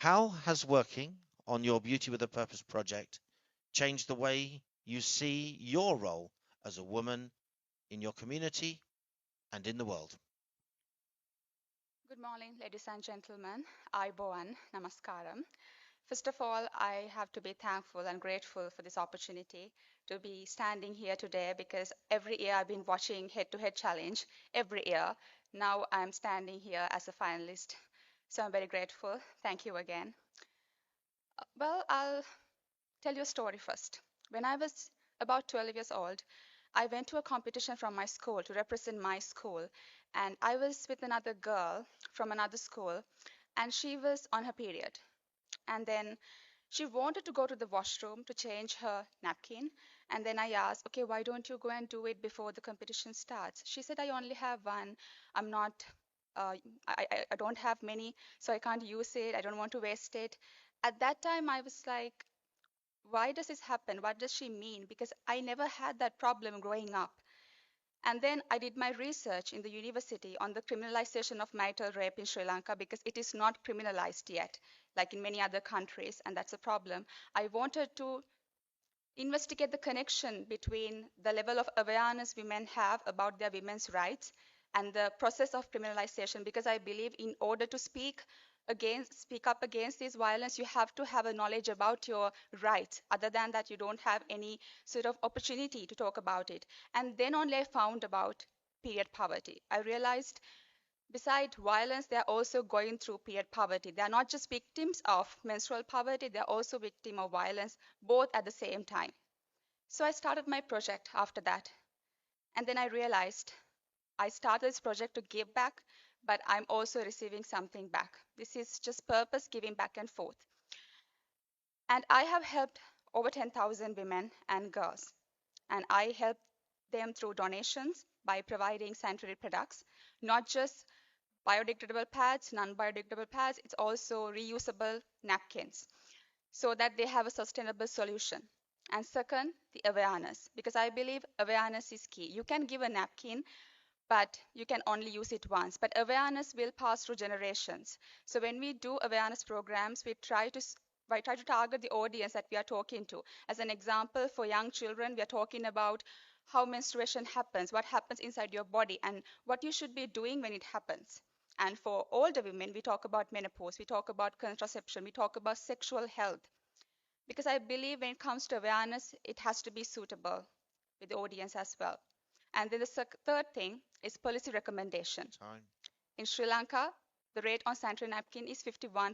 How has working on your Beauty with a Purpose project changed the way you see your role as a woman in your community and in the world? Good morning, ladies and gentlemen. Aiboan, Namaskaram. First of all, I have to be thankful and grateful for this opportunity to be standing here today because every year I've been watching Head to Head Challenge every year. Now I'm standing here as a finalist. So I'm very grateful. Thank you again. Well, I'll tell you a story first. When I was about 12 years old, I went to a competition from my school to represent my school. And I was with another girl from another school, and she was on her period. And then she wanted to go to the washroom to change her napkin. And then I asked, okay, why don't you go and do it before the competition starts? She said, I only have one. I'm not, uh, I don't have many, so I can't use it. I don't want to waste it. At that time, I was like, why does this happen? What does she mean? Because I never had that problem growing up. And then I did my research in the university on the criminalization of marital rape in Sri Lanka because it is not criminalized yet, like in many other countries, and that's a problem. I wanted to investigate the connection between the level of awareness women have about their women's rights and the process of criminalization because I believe in order to speak up against this violence, you have to have a knowledge about your rights. Other than that, you don't have any sort of opportunity to talk about it. And then only I found about period poverty. I realized besides violence, they're also going through period poverty. They're not just victims of menstrual poverty, they're also victims of violence, both at the same time. So I started my project after that. And then I realized I started this project to give back, but I'm also receiving something back. This is just purpose giving back and forth. And I have helped over 10,000 women and girls. And I help them through donations by providing sanitary products, not just biodegradable pads, non-biodegradable pads, it's also reusable napkins so that they have a sustainable solution. And second, the awareness, because I believe awareness is key. You can give a napkin, but you can only use it once. But awareness will pass through generations. So when we do awareness programs, we try to target the audience that we are talking to. As an example, for young children, we are talking about how menstruation happens, what happens inside your body, and what you should be doing when it happens. And for older women, we talk about menopause, we talk about contraception, we talk about sexual health. Because I believe when it comes to awareness, it has to be suitable with the audience as well. And then the third thing is policy recommendation. Time. In Sri Lanka, the rate on sanitary napkin is 51%.